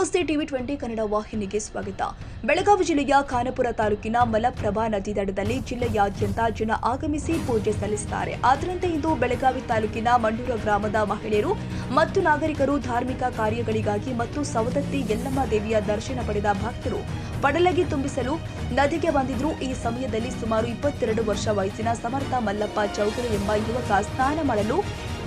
ನಮಸ್ತೆ ಟಿವಿ 20 ಕನ್ನಡ ವಾಹಿನಿಗೆ ಸ್ವಾಗತ. ಬೆಳಗಾವಿ ಜಿಲ್ಲೆಯ ಖಾನಾಪುರ ತಾಲೂಕಿನ ಮಲಪ್ರಭಾ ನದಿ ದಡದಲ್ಲಿ ಜಿಲ್ಲೆಯಾದ್ಯಂತ ಜನ ಆಗಮಿಸಿ ಪೂಜೆ ಸಲ್ಲಿಸುತ್ತಾರೆ. ಅದರಂತೆ ಇಂದು ಬೆಳಗಾವಿ ತಾಲೂಕಿನ ಮಂಡೂರ ಗ್ರಾಮದ ಮಹಿಳೆಯರು ಮತ್ತು ನಾಗರಿಕರು ಧಾರ್ಮಿಕ ಕಾರ್ಯಗಳಿಗಾಗಿ ಮತ್ತು ಸವದತ್ತಿ ಯಲ್ಲಮ್ಮ ದೇವಿಯ ದರ್ಶನ ಪಡೆದ ಭಕ್ತರು ಪಡಲಗಿ ತುಂಬಿಸಲು ನದಿಗೆ ಬಂದಿದ್ರು. ಈ ಸಮಯದಲ್ಲಿ ಸುಮಾರು 22 ವರ್ಷ ವಯಸ್ಸಿನ ಸಮರ್ಥ ಮಲ್ಲಪ್ಪ ಚೌಗಲೆ ಎಂಬ ಯುವಕ ಸ್ನಾನ ಮಾಡಲು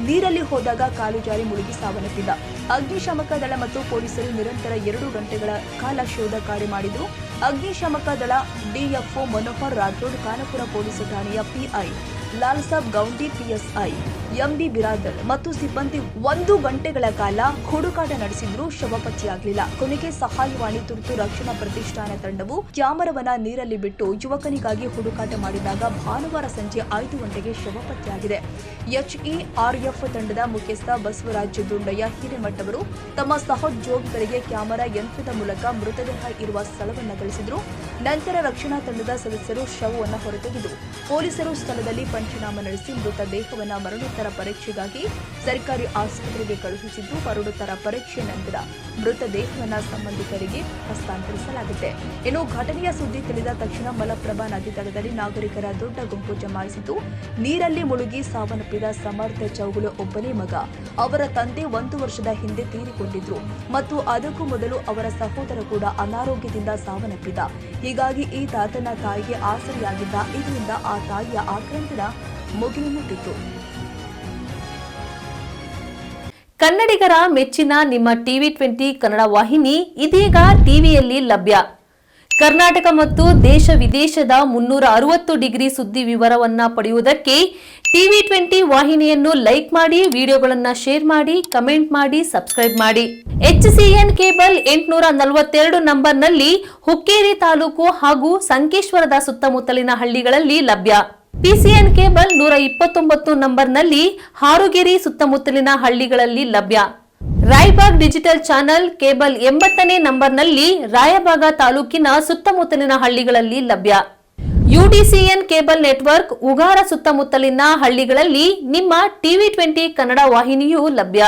ನೀರಲ್ಲಿ ಹೋದಾಗ ಕಾಲು ಜಾರಿ ಮುಳುಗಿ ಸಾವನ್ನಪ್ಪಿದ್ದ. ಅಗ್ನಿಶಾಮಕ ದಳ ಮತ್ತು ಪೊಲೀಸರು ನಿರಂತರ 2 ಗಂಟೆಗಳ ಕಾಲ ಶೋಧ ಕಾರ್ಯ ಮಾಡಿದರು. ಅಗ್ನಿಶಾಮಕ ದಳ ಡಿಎಫ್ಒ ಮನೋಹರ್ ರಾಠೋಡ್, ಖಾನಾಪುರ ಪೊಲೀಸ್ ಠಾಣೆಯ PI ಲಾಲ್ಸಾಬ್ Goundi, PSI MB Biradar ಮತ್ತು ಸಿಬ್ಬಂದಿ 1 ಗಂಟೆಗಳ ಕಾಲ ಹುಡುಕಾಟ ನಡೆಸಿದ್ರು. ಶವ ಪತ್ತೆಯಾಗಲಿಲ್ಲ. ಕೊನೆಗೆ ಸಹಾಯವಾಣಿ ತುರ್ತು ರಕ್ಷಣಾ ಪ್ರತಿಷ್ಠಾನ ತಂಡವು ಕ್ಯಾಮರಾವನ್ನ ನೀರಲ್ಲಿ ಬಿಟ್ಟು ಯುವಕನಿಗಾಗಿ ಹುಡುಕಾಟ ಮಾಡಿದಾಗ ಭಾನುವಾರ ಸಂಜೆ 5 ಗಂಟೆಗೆ ಶವ ಪತ್ತೆಯಾಗಿದೆ. ಎಚ್ಇಆರ್ಎಫ್ ತಂಡದ ಮುಖ್ಯಸ್ಥ ಬಸವರಾಜ ದುಂಡಯ್ಯ ಹಿರೇಮಠ ಅವರು ತಮ್ಮ ಸಹೋದ್ಯೋಗಿಗಳಿಗೆ ಕ್ಯಾಮೆರಾ ಯಂತ್ರದ ಮೂಲಕ ಮೃತದೇಹ ಇರುವ ಸ್ಥಳವನ್ನು ತಿಳಿಸಿದರು. ನಂತರ ರಕ್ಷಣಾ ತಂಡದ ಸದಸ್ಯರು ಶವವನ್ನು ಹೊರತೆಗೆದು ಪೊಲೀಸರು ಸ್ಥಳದಲ್ಲಿ ಪಂಚನಾಮ ನಡೆಸಿ ಮೃತದೇಹವನ್ನು ಮರಣೋತ್ತರ ಪರೀಕ್ಷೆಗಾಗಿ ಸರ್ಕಾರಿ ಆಸ್ಪತ್ರೆಗೆ ಕಳುಹಿಸಿದ್ದು, ಮರಣೋತ್ತರ ಪರೀಕ್ಷೆ ನಂತರ ಮೃತದೇಹವನ್ನು ಸಂಬಂಧಿಕರಿಗೆ ಹಸ್ತಾಂತರಿಸಲಾಗಿದೆ. ಇನ್ನು ಘಟನೆಯ ಸುದ್ದಿ ತಿಳಿದ ತಕ್ಷಣ ಮಲಪ್ರಭಾ ನದಿ ದಡದಲ್ಲಿ ನಾಗರಿಕರ ದೊಡ್ಡ ಗುಂಪು ಜಮಾಯಿಸಿದ್ದು, ನೀರಲ್ಲಿ ಮುಳುಗಿ ಸಾವನ್ನಪ್ಪಿದ ಸಮರ್ಥ ಚೌಗುಲೆ ಒಬ್ಬನೇ ಮಗ. ಅವರ ತಂದೆ 1 ವರ್ಷದ ಹಿಂದೆ ತೀರಿಕೊಂಡಿದ್ರು ಮತ್ತು ಅದಕ್ಕೂ ಮೊದಲು ಅವರ ಸಹೋದರ ಕೂಡ ಅನಾರೋಗ್ಯದಿಂದ ಸಾವನ್ನಪ್ಪಿದ್ದ. ಹೀಗಾಗಿ ಈ ತಾತನ ತಾಯಿಗೆ ಆಸರೆಯಾಗಿದ್ದ. ಇದರಿಂದ ಆ ತಾಯಿಯ ಆಕ್ರಂದನ ಮುಗಿಲು ಮುಟ್ಟಿತ್ತು. ಕನ್ನಡಿಗರ ಮೆಚ್ಚಿನ ನಿಮ್ಮ ಟಿವಿ 20 ಕನ್ನಡ ವಾಹಿನಿ ಇದೀಗ ಟಿವಿಯಲ್ಲಿ ಲಭ್ಯ. ಕರ್ನಾಟಕ ಮತ್ತು ದೇಶ ವಿದೇಶದ 360 ಡಿಗ್ರಿ ಸುದ್ದಿ ವಿವರವನ್ನ ಪಡೆಯುವುದಕ್ಕೆ ಟಿವಿ 20 ವಾಹಿನಿಯನ್ನು ಲೈಕ್ ಮಾಡಿ, ವಿಡಿಯೋಗಳನ್ನು ಶೇರ್ ಮಾಡಿ, ಕಮೆಂಟ್ ಮಾಡಿ, ಸಬ್ಸ್ಕ್ರೈಬ್ ಮಾಡಿ. HCN ಕೇಬಲ್ 842 ನಂಬರ್ನಲ್ಲಿ ಹುಕ್ಕೇರಿ ತಾಲೂಕು ಹಾಗೂ ಸಂಕೇಶ್ವರದ ಸುತ್ತಮುತ್ತಲಿನ ಹಳ್ಳಿಗಳಲ್ಲಿ ಲಭ್ಯ. PCN ಕೇಬಲ್ 129 ನಂಬರ್ನಲ್ಲಿ ಹಾರುಗೆರೆ ಸುತ್ತಮುತ್ತಲಿನ ಹಳ್ಳಿಗಳಲ್ಲಿ ಲಭ್ಯ. ರಾಯಬಾಗ್ ಡಿಜಿಟಲ್ ಚಾನೆಲ್ ಕೇಬಲ್ 80ನೇ ನಂಬರ್ನಲ್ಲಿ ರಾಯಬಾಗ ತಾಲೂಕಿನ ಸುತ್ತಮುತ್ತಲಿನ ಹಳ್ಳಿಗಳಲ್ಲಿ ಲಭ್ಯ. UDCN ಕೇಬಲ್ ನೆಟ್ವರ್ಕ್ ಉಗಾರ ಸುತ್ತಮುತ್ತಲಿನ ಹಳ್ಳಿಗಳಲ್ಲಿ ನಿಮ್ಮ ಟಿವಿ 20 ಕನ್ನಡ ವಾಹಿನಿಯೂ ಲಭ್ಯ.